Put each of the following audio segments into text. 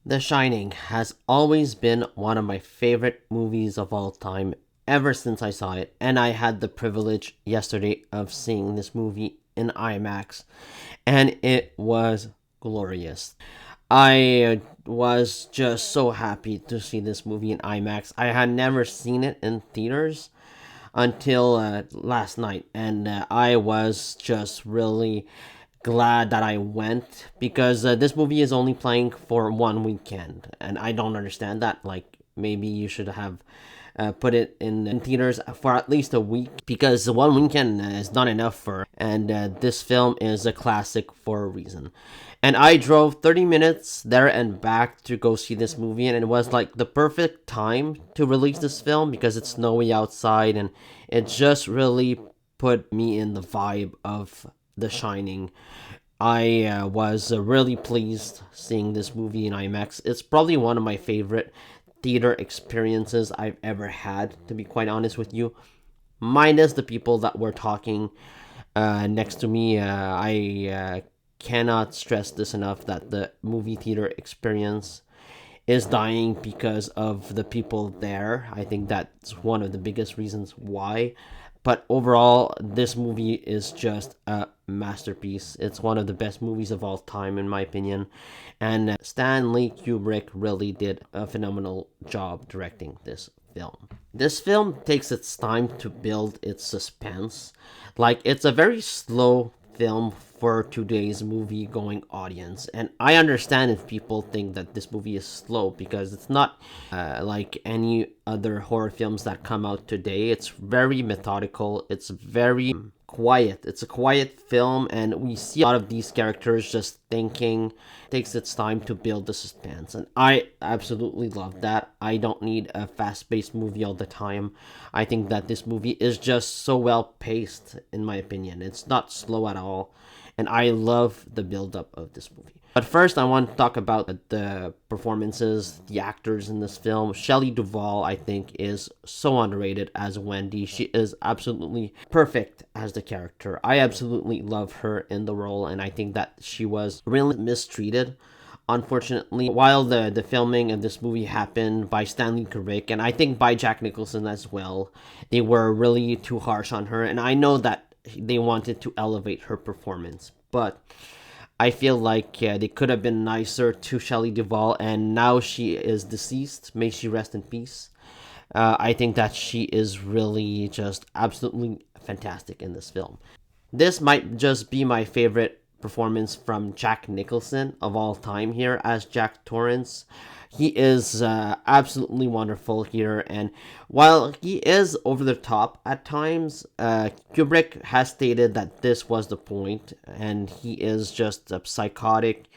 The Shining has always been one of my favorite movies of all time ever since I saw it, and I had the privilege yesterday of seeing this movie in IMAX, and it was glorious. I was just so happy to see this movie in IMAX. I had never seen it in theaters until last night, and I was just really glad that I went because this movie is only playing for one weekend, and I don't understand that. Like, maybe you should have put it in theaters for at least a week because one weekend is not enough for. And this film is a classic for a reason. And I drove 30 minutes there and back to go see this movie, and it was like the perfect time to release this film because it's snowy outside, and it just really put me in the vibe of The Shining. I was really pleased seeing this movie in IMAX. It's probably one of my favorite theater experiences I've ever had, to be quite honest with you. Minus the people that were talking next to me. I cannot stress this enough that the movie theater experience is dying because of the people there. I think that's one of the biggest reasons why. But overall, this movie is just a masterpiece. It's one of the best movies of all time, in my opinion. And Stanley Kubrick really did a phenomenal job directing this film. This film takes its time to build its suspense. Like, it's a very slow film for today's movie going audience, and I understand if people think that this movie is slow because it's not like any other horror films that come out today. It's very methodical, it's very quiet. It's a quiet film, and we see a lot of these characters just thinking. It takes its time to build the suspense, and I absolutely love that. I don't need a fast-paced movie all the time. I think that this movie is just so well paced, in my opinion. It's not slow at all, and I love the build-up of this movie. But first, I want to talk about the performances, the actors in this film. Shelley Duvall, I think, is so underrated as Wendy. She is absolutely perfect as the character. I absolutely love her in the role, and I think that she was really mistreated, unfortunately, while the filming of this movie happened by Stanley Kubrick, and I think by Jack Nicholson as well. They were really too harsh on her, and I know that they wanted to elevate her performance, but I feel like they could have been nicer to Shelley Duvall, and now she is deceased. May she rest in peace. I think that she is really just absolutely fantastic in this film. This might just be my favorite performance from Jack Nicholson of all time here as Jack Torrance. He is absolutely wonderful here, and while he is over the top at times, Kubrick has stated that this was the point, and he is just a psychotic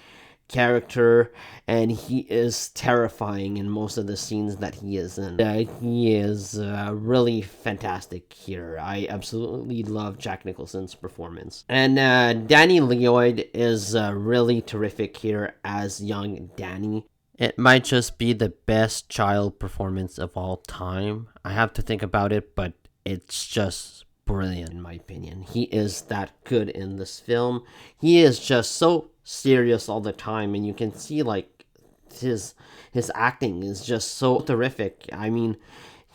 character, and he is terrifying in most of the scenes that he is in. He is really fantastic here. I absolutely love Jack Nicholson's performance. And Danny Lloyd is really terrific here as young Danny. It might just be the best child performance of all time. I have to think about it, but it's just brilliant in my opinion. He is that good in this film. He is just so serious all the time, and you can see like his acting is just so terrific. I mean,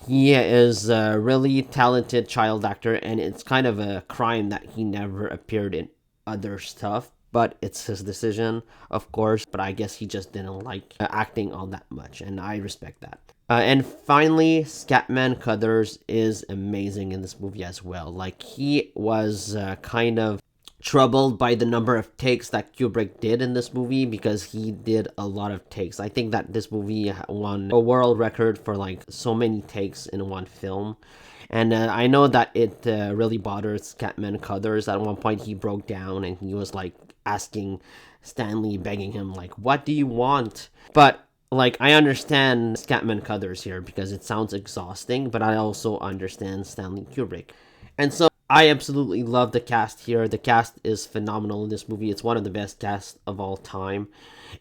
he is a really talented child actor, and it's kind of a crime that he never appeared in other stuff, but it's his decision, of course. But I guess he just didn't like acting all that much, and I respect that. And finally, Scatman Crothers is amazing in this movie as well. Like, he was kind of troubled by the number of takes that Kubrick did in this movie because he did a lot of takes. I think that this movie won a world record for like so many takes in one film. And I know that it really bothered Scatman Crothers. At one point, he broke down and he was like asking Stanley, begging him, like, what do you want? But like, I understand Scatman Crothers here because it sounds exhausting, but I also understand Stanley Kubrick. And so I absolutely love the cast here. The cast is phenomenal in this movie. It's one of the best casts of all time.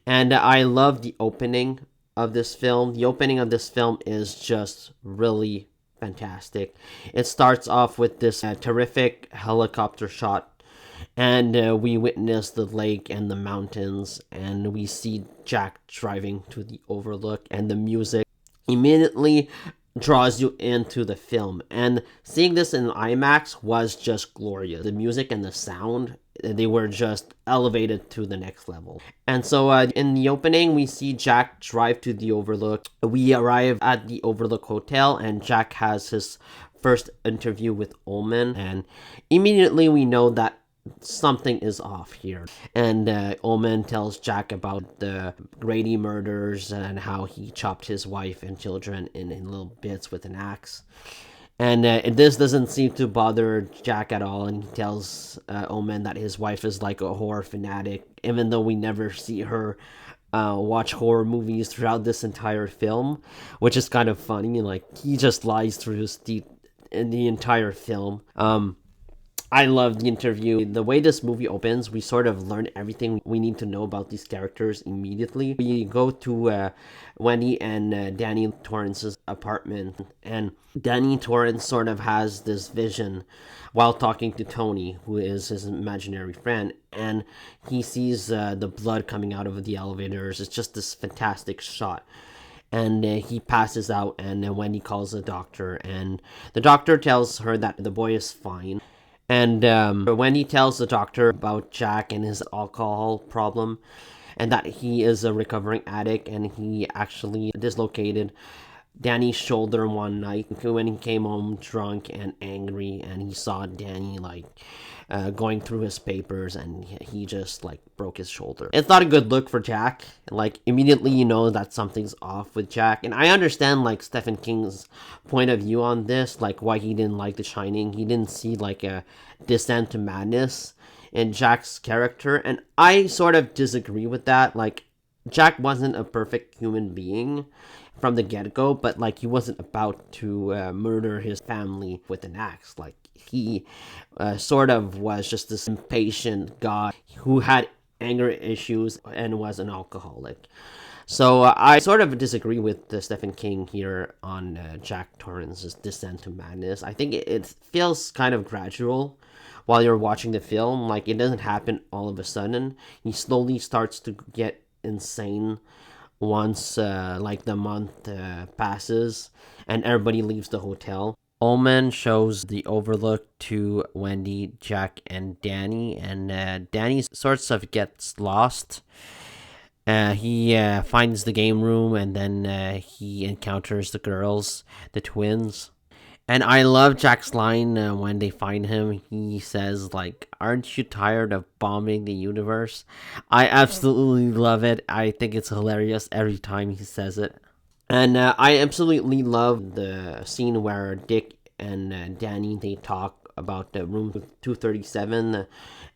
And I love the opening of this film. The opening of this film is just really fantastic. It starts off with this terrific helicopter shot, And we witness the lake and the mountains, and we see Jack driving to the overlook, and the music immediately draws you into the film. And seeing this in IMAX was just glorious. The music and the sound, they were just elevated to the next level. And so in the opening, we see Jack drive to the overlook. We arrive at the overlook hotel, and Jack has his first interview with Ullman, and immediately we know that something is off here. And Ullman tells Jack about the Grady murders and how he chopped his wife and children in little bits with an axe. And this doesn't seem to bother Jack at all, and he tells Ullman that his wife is like a horror fanatic, even though we never see her watch horror movies throughout this entire film, which is kind of funny. Like, he just lies through his teeth in the entire film. I love the interview. The way this movie opens, we sort of learn everything we need to know about these characters immediately. We go to Wendy and Danny Torrance's apartment, and Danny Torrance sort of has this vision while talking to Tony, who is his imaginary friend, and he sees the blood coming out of the elevators. It's just this fantastic shot. And he passes out, and Wendy calls the doctor, and the doctor tells her that the boy is fine. And Wendy tells the doctor about Jack and his alcohol problem, and that he is a recovering addict, and he actually dislocated Danny's shoulder one night when he came home drunk and angry, and he saw Danny like going through his papers, and he just like broke his shoulder. It's not a good look for Jack. Like, immediately you know that something's off with Jack. And I understand like Stephen King's point of view on this, like why he didn't like The Shining. He didn't see like a descent to madness in Jack's character, and I sort of disagree with that. Like, Jack wasn't a perfect human being from the get-go, but like he wasn't about to murder his family with an axe. Like, he sort of was just this impatient guy who had anger issues and was an alcoholic. So I sort of disagree with Stephen King here on Jack Torrance's descent to madness. I think it feels kind of gradual while you're watching the film. Like, it doesn't happen all of a sudden. He slowly starts to get insane once like the month passes and everybody leaves the hotel. Ullman shows the overlook to Wendy, Jack, and Danny, and Danny sorts of gets lost. He finds the game room, and then he encounters the girls, the twins. And I love Jack's line when they find him. He says, like, "Aren't you tired of bombing the universe?" I absolutely love it. I think it's hilarious every time he says it. And I absolutely love the scene where Dick and Danny, they talk about the room 237,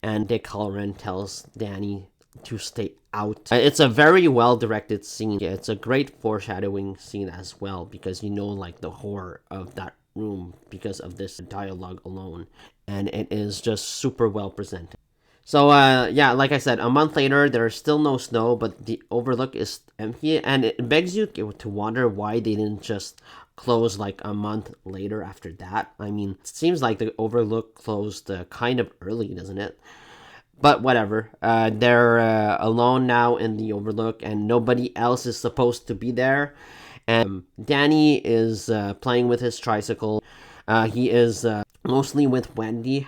and Dick Halloran tells Danny to stay out. It's a very well directed scene. It's a great foreshadowing scene as well, because you know like the horror of that room because of this dialogue alone, and it is just super well presented. So yeah, like I said, a month later there's still no snow, but the overlook is empty, and it begs you to wonder why they didn't just close like a month later after that. I mean, it seems like the overlook closed kind of early, doesn't it? But whatever. They're alone now in the overlook, and nobody else is supposed to be there. And Danny is playing with his tricycle. He is mostly with Wendy.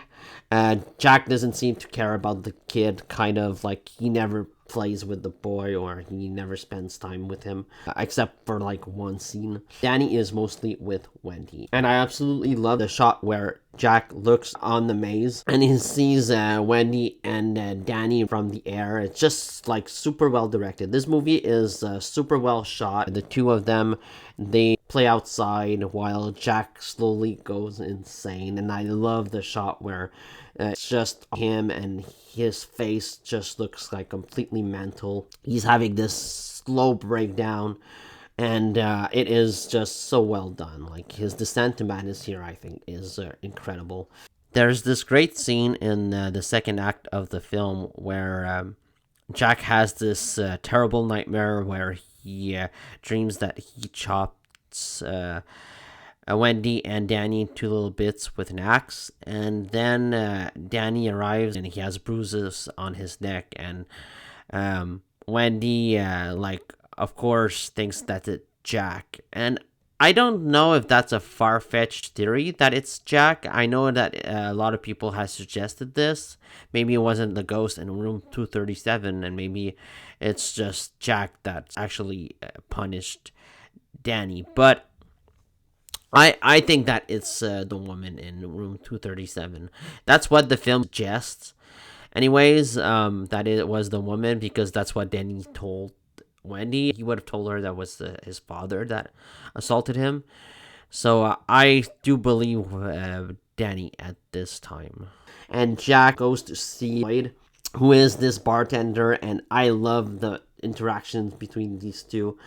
Jack doesn't seem to care about the kid, kind of like he never plays with the boy, or he never spends time with him, except for like one scene. Danny is mostly with Wendy. And I absolutely love the shot where Jack looks on the maze and he sees Wendy and Danny from the air. It's just like super well directed. This movie is super well shot. The two of them, they play outside while Jack slowly goes insane. And I love the shot where it's just him and his face just looks like completely mental. He's having this slow breakdown, and it is just so well done. Like, his descent to madness here, I think, is incredible. There's this great scene in the second act of the film where Jack has this terrible nightmare where he dreams that he chops Wendy and Danny to little bits with an axe, and then Danny arrives and he has bruises on his neck, and Wendy, of course, thinks that it's Jack, and I don't know if that's a far-fetched theory that it's Jack. I know that a lot of people have suggested this. Maybe it wasn't the ghost in room 237, and maybe it's just Jack that actually punished Danny. But I think that it's the woman in room 237. That's what the film suggests. Anyways, that it was the woman because that's what Danny told Wendy. He would have told her that was his father that assaulted him. So I do believe Danny at this time. And Jack goes to see Lloyd, who is this bartender, and I love the interactions between these two.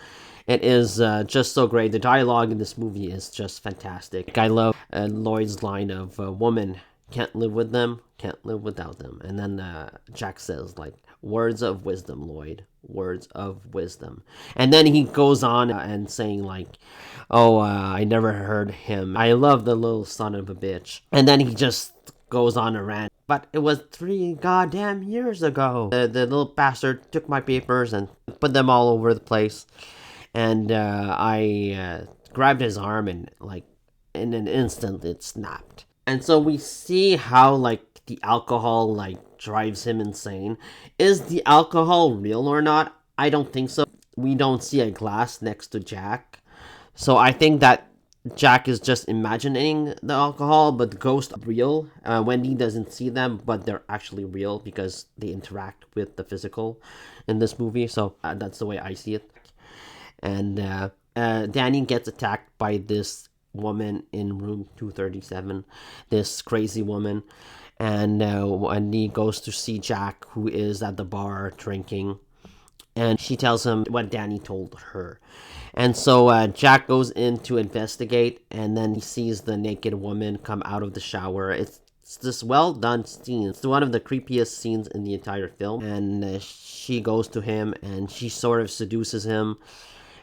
It is just so great. The dialogue in this movie is just fantastic. I love Lloyd's line of "woman can't live with them, can't live without them," and then Jack says like, "Words of wisdom, Lloyd. Words of wisdom." And then he goes on and saying like, "Oh, I never heard him. I love the little son of a bitch." And then he just goes on a rant. But it was 3 goddamn years ago. The little bastard took my papers and put them all over the place. And I grabbed his arm and like in an instant it snapped. And so we see how like the alcohol like drives him insane. Is the alcohol real or not? I don't think so. We don't see a glass next to Jack. So I think that Jack is just imagining the alcohol, but the ghosts are real. Wendy doesn't see them, but they're actually real because they interact with the physical in this movie. So that's the way I see it. And Danny gets attacked by this woman in room 237, this crazy woman. And Wendy goes to see Jack, who is at the bar drinking. And she tells him what Danny told her. And so Jack goes in to investigate, and then he sees the naked woman come out of the shower. It's this well done scene. It's one of the creepiest scenes in the entire film. And she goes to him, and she sort of seduces him.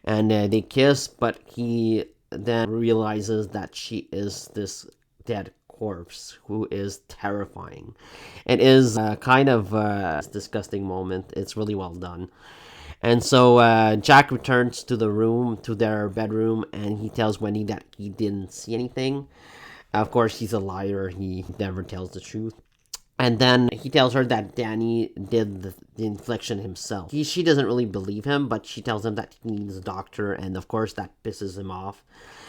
And they kiss, but he then realizes that she is this dead corpse who is terrifying. It is kind of a disgusting moment. It's really well done. And so Jack returns to their bedroom, and he tells Wendy that he didn't see anything. Of course, he's a liar. He never tells the truth. And then he tells her that Danny did the infliction himself. She doesn't really believe him, but she tells him that he needs a doctor, and of course that pisses him off.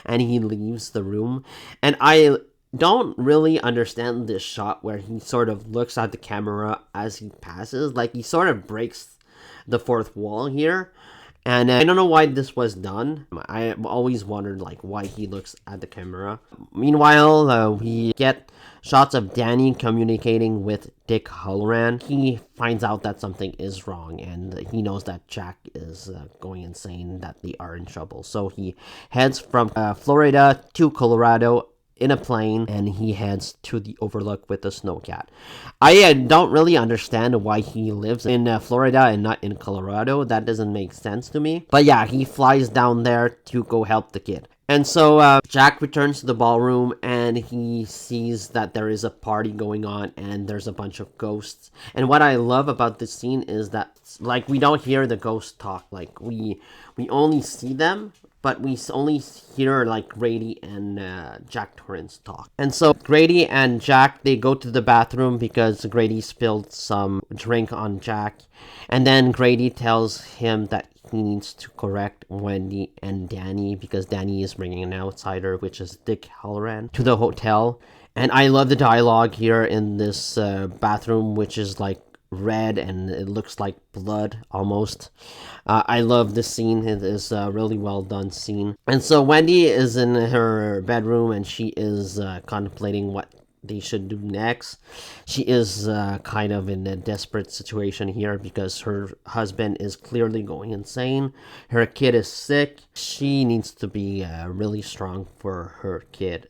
And he leaves the room. And I don't really understand this shot where he sort of looks at the camera as he passes. Like he sort of breaks the fourth wall here. And I don't know why this was done. I always wondered like why he looks at the camera. Meanwhile, we get shots of Danny communicating with Dick Halloran. He finds out that something is wrong, and he knows that Jack is going insane, that they are in trouble. So he heads from Florida to Colorado in a plane, and he heads to the overlook with the snowcat. I don't really understand why he lives in Florida and not in Colorado. That doesn't make sense to me. But yeah, he flies down there to go help the kid. And so Jack returns to the ballroom, and he sees that there is a party going on, and there's a bunch of ghosts. And what I love about this scene is that, like, we don't hear the ghosts talk. Like, we only see them, but we only hear, like, Grady and Jack Torrance talk. And so Grady and Jack, they go to the bathroom because Grady spilled some drink on Jack. And then Grady tells him that he needs to correct Wendy and Danny because Danny is bringing an outsider, which is Dick Halloran, to the hotel. And I love the dialogue here in this bathroom, which is like red and it looks like blood almost. I love this scene. It is a really well done scene. And so Wendy is in her bedroom and she is contemplating what they should do next. She is kind of in a desperate situation here because her husband is clearly going insane. Her kid is sick. She needs to be really strong for her kid.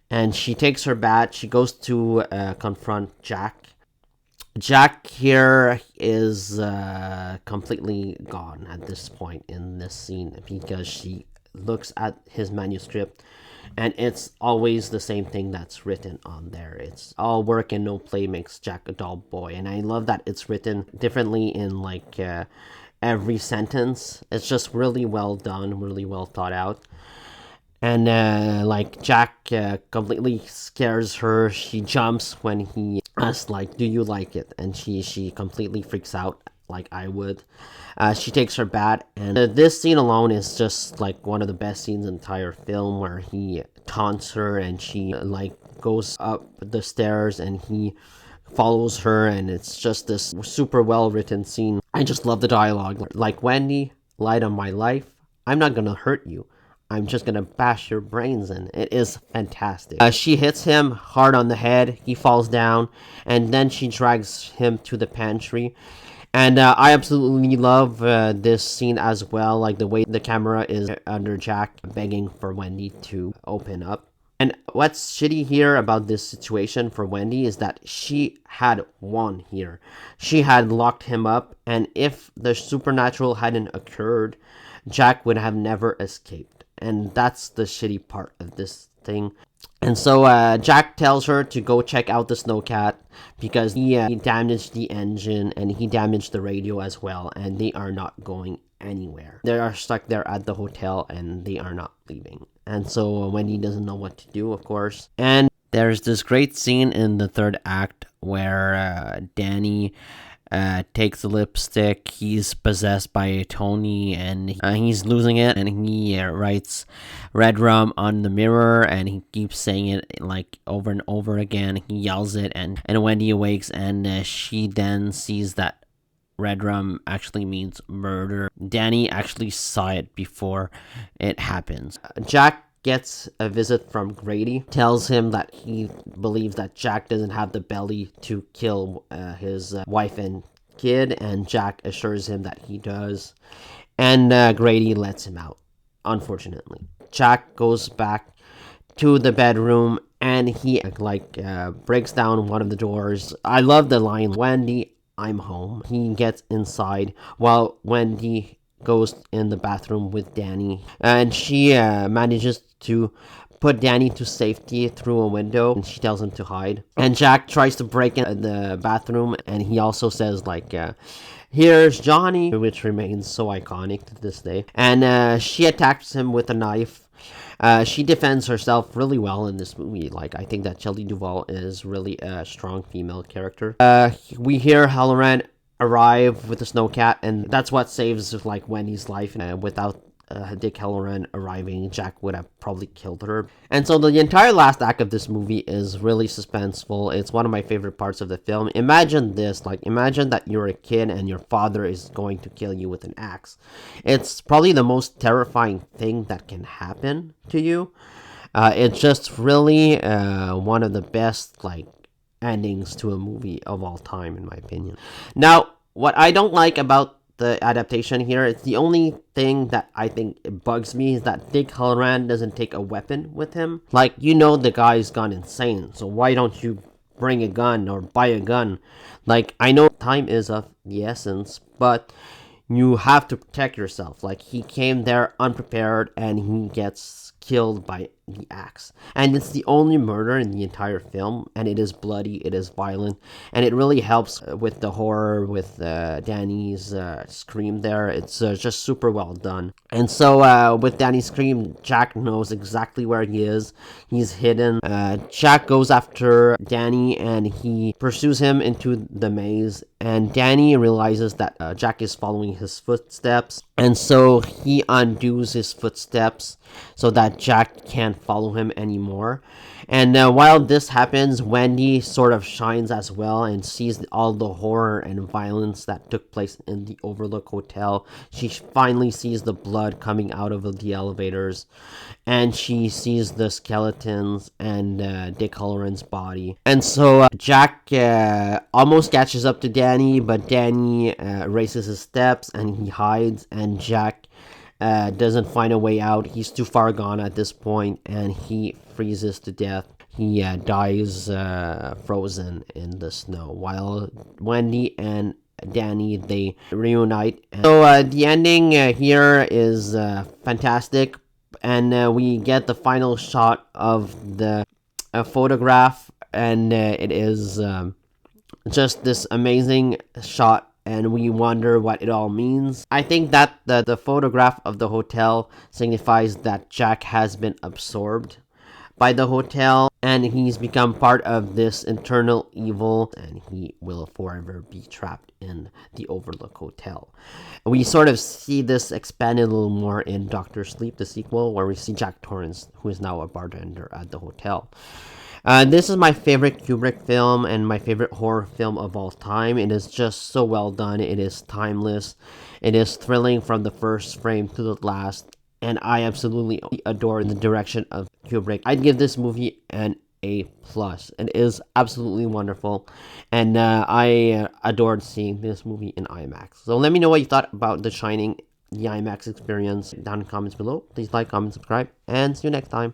And she takes her bat. She goes to confront Jack. Jack here is completely gone at this point in this scene because she looks at his manuscript, and it's always the same thing that's written on there. It's all work and no play makes Jack a dull boy, and I love that it's written differently in like every sentence. It's just really well done, really well thought out. And like Jack completely scares her. She jumps when he asks like, "Do you like it?" And she completely freaks out like I would. She takes her bat, and this scene alone is just like one of the best scenes in the entire film, where he taunts her and she like goes up the stairs and he follows her, and it's just this super well written scene. I just love the dialogue. Like, Wendy, light on my life. I'm not gonna hurt you. I'm just gonna bash your brains in. It is fantastic. She hits him hard on the head. He falls down, and then she drags him to the pantry. And I absolutely love this scene as well, like the way the camera is under Jack begging for Wendy to open up. And what's shitty here about this situation for Wendy is that she had won here. She had locked him up, and if the supernatural hadn't occurred, Jack would have never escaped. And that's the shitty part of this thing. And so Jack tells her to go check out the snowcat because he damaged the engine and he damaged the radio as well, and they are not going anywhere. They are stuck there at the hotel and they are not leaving. And so Wendy doesn't know what to do, of course. And there's this great scene in the third act where Danny takes the lipstick. He's possessed by Tony, and he's losing it, and he writes red rum on the mirror, and he keeps saying it like over and over again. He yells it, and Wendy awakes, and she then sees that red rum actually means murder. Danny actually saw it before it happens. Jack gets a visit from Grady, tells him that he believes that Jack doesn't have the belly to kill his wife and kid, and Jack assures him that he does, and Grady lets him out, unfortunately. Jack goes back to the bedroom, and he breaks down one of the doors. I love the line, "Wendy, I'm home." He gets inside while Wendy goes in the bathroom with Danny, and she manages to put Danny to safety through a window, and she tells him to hide. And Jack tries to break in the bathroom, and he also says like, "Here's Johnny," which remains so iconic to this day. And she attacks him with a knife. She defends herself really well in this movie. Like, I think that Shelley Duvall is really a strong female character. We hear Halloran arrive with the snowcat, and that's what saves like Wendy's life. Without Dick Halloran arriving, Jack would have probably killed her. And so the entire last act of this movie is really suspenseful. It's one of my favorite parts of the film. Imagine this, like, imagine that you're a kid and your father is going to kill you with an axe. It's probably the most terrifying thing that can happen to you. It's just really one of the best like endings to a movie of all time, in my opinion. Now, what I don't like about the adaptation here, it's the only thing that I think it bugs me is that Dick Halloran doesn't take a weapon with him. Like, you know, the guy's gone insane, so why don't you bring a gun or buy a gun? Like, I know time is of the essence, but you have to protect yourself. Like, he came there unprepared and he gets killed by the axe, and it's the only murder in the entire film, and it is bloody, it is violent, and it really helps with the horror, with Danny's scream there. It's just super well done. And so with Danny's scream, Jack knows exactly where he is. He's hidden. Jack goes after Danny, and he pursues him into the maze, and Danny realizes that Jack is following his footsteps, and so he undoes his footsteps so that Jack can't follow him anymore. And while this happens, Wendy sort of shines as well and sees all the horror and violence that took place in the Overlook Hotel. She finally sees the blood coming out of the elevators, and she sees the skeletons and Dick Halloran's body. And so Jack almost catches up to Danny, but Danny races his steps and he hides, and Jack doesn't find a way out. He's too far gone at this point, and he freezes to death. He dies frozen in the snow, while Wendy and Danny, they reunite. And so the ending here is fantastic, and we get the final shot of the photograph, and it is just this amazing shot, and we wonder what it all means. I think that the photograph of the hotel signifies that Jack has been absorbed by the hotel, and he's become part of this internal evil, and he will forever be trapped in the Overlook Hotel. We sort of see this expanded a little more in Doctor Sleep, the sequel, where we see Jack Torrance, who is now a bartender at the hotel. This is my favorite Kubrick film and my favorite horror film of all time. It is just so well done. It is timeless. It is thrilling from the first frame to the last. And I absolutely adore the direction of Kubrick. I'd give this movie an A+. It is absolutely wonderful. And I adored seeing this movie in IMAX. So let me know what you thought about The Shining, the IMAX experience, down in the comments below. Please like, comment, subscribe, and see you next time.